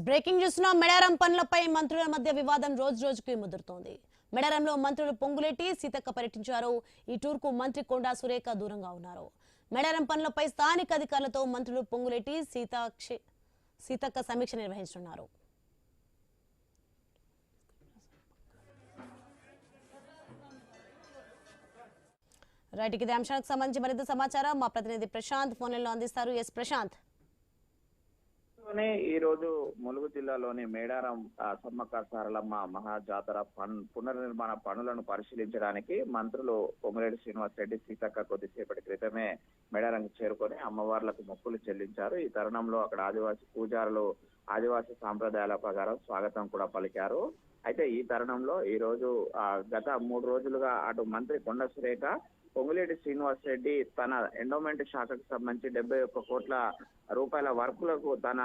Breaking news లో మెడారం పనులపై మంత్రుల మధ్య వివాదం రోజు రోజుకి ముదురుతోంది. మెడారంలో మంత్రులు పొంగులేటి సీతక్క పర్యటించారు. ఈ టూర్ కు మంత్రి కొండా సురేఖ దూరంగా ఉన్నారు. మెడారం పనులపై స్థానిక అధికారులతో మంత్రులు పొంగులేటి సీతక్క సమీక్ష నిర్వహిస్తున్నారు. రైట్, ఇదే అంశానికి సంబంధించి మరింత సమాచారం మా ప్రతినిధి ప్రశాంత్ ఫోన్ లైన్లో అందిస్తారు. ఎస్ ప్రశాంత్. ఈ రోజు ములుగు జిల్లాలోని మేడారం సమ్మక్క సారలమ్మ మహాజాతర పునర్నిర్మాణ పనులను పరిశీలించడానికి మంత్రులు పొంగులేటి శ్రీనివాస్ రెడ్డి సీతక్క కొద్దిసేపటి క్రితమే మేడారం చేరుకొని అమ్మవార్లకు మొక్కులు చెల్లించారు. ఈ తరుణంలో అక్కడ ఆదివాసీ పూజారులు ఆదివాసీ సాంప్రదాయాల ప్రకారం స్వాగతం కూడా పలికారు. అయితే ఈ తరుణంలో ఈ రోజు గత 3 రోజులుగా అటు మంత్రి కొండా సురేఖ పొంగులేటి శ్రీనివాస్ రెడ్డి తన ఎండోమెంట్ శాఖకు సంబంధించి 71 కోట్ల రూపాయల వర్కులకు తన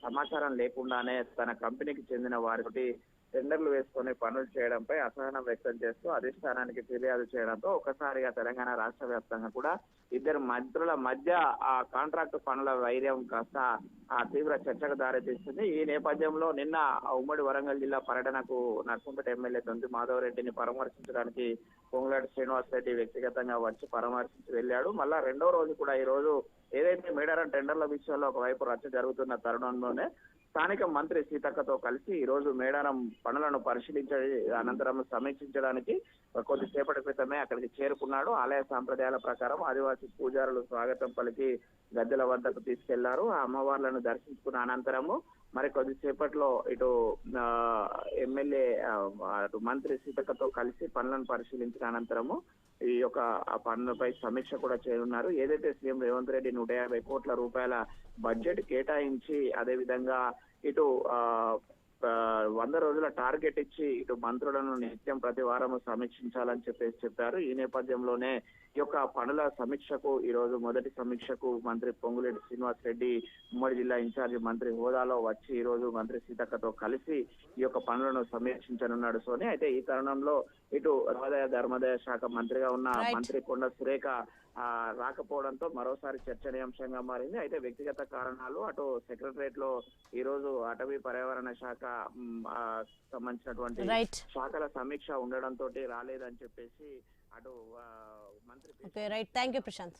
సమాచారం లేకుండానే తన కంపెనీకి చెందిన వారికి టెండర్లు వేసుకుని పనులు చేయడంపై అసహనం వ్యక్తం చేస్తూ అధిష్టానానికి ఫిర్యాదు చేయడంతో ఒకసారిగా తెలంగాణ రాష్ట్ర వ్యాప్తంగా కూడా ఇద్దరు మంత్రుల మధ్య ఆ కాంట్రాక్టు పనుల వైర్యం కాస్త తీవ్ర చర్చకు దారితీస్తుంది. ఈ నేపథ్యంలో నిన్న ఉమ్మడి వరంగల్ జిల్లా పర్యటనకు నర్సంపేట ఎమ్మెల్యే దొంతి మాధవ్ రెడ్డిని పరామర్శించడానికి పొంగులేటి శ్రీనివాస్ రెడ్డి వ్యక్తిగతంగా వచ్చి పరామర్శించి వెళ్ళాడు. మళ్ళా రెండో రోజు కూడా ఈ రోజు ఏదైతే మేడారం టెండర్ల విషయంలో ఒకవైపు రచ్చ జరుగుతున్న తరుణంలోనే స్థానిక మంత్రి సీతక్కతో కలిసి ఈ రోజు మేడారం పనులను పరిశీలించ అనంతరం సమీక్షించడానికి కొద్దిసేపటి క్రితమే అక్కడికి చేరుకున్నాడు. ఆలయ సాంప్రదాయాల ప్రకారం ఆదివాసీ పూజారులు స్వాగతం పలికి గద్దెల వద్దకు తీసుకెళ్లారు. ఆ అమ్మవార్లను దర్శించుకున్న అనంతరము మరి కొద్దిసేపట్లో ఇటు ఎమ్మెల్యే అటు మంత్రి సీతక్కతో కలిసి పనులను పరిశీలించిన అనంతరము ఈ యొక్క పనులపై సమీక్ష కూడా చేయనున్నారు. ఏదైతే సీఎం రేవంత్ రెడ్డి 150 కోట్ల రూపాయల బడ్జెట్ కేటాయించి అదేవిధంగా ఇటు 100 రోజుల టార్గెట్ ఇచ్చి ఇటు మంత్రులను నిత్యం ప్రతి వారం సమీక్షించాలని చెప్పారు. ఈ నేపథ్యంలోనే ఈ యొక్క పనుల సమీక్షకు ఈ రోజు మొదటి సమీక్షకు మంత్రి పొంగులేటి శ్రీనివాస్ రెడ్డి ఉమ్మడి జిల్లా ఇన్ఛార్జి మంత్రి హోదాలో వచ్చి ఈ రోజు మంత్రి సీతక్కతో కలిసి ఈ యొక్క పనులను సమీక్షించనున్నాడు. సోని అయితే ఈ తరుణంలో ఇటు రహదాయ ధర్మాదాయ శాఖ మంత్రిగా ఉన్న మంత్రి కొండా సురేఖ రాకపోవడంతో మరోసారి చర్చనీయాంశంగా మారింది. అయితే వ్యక్తిగత కారణాలు అటు సెక్రటరియట్ లో ఈ రోజు అటవీ పర్యావరణ శాఖ సంబంధించినటువంటి శాఖల సమీక్ష ఉండడంతో రాలేదని చెప్పేసి అటు మంత్రి. Right, thank you Prashanth.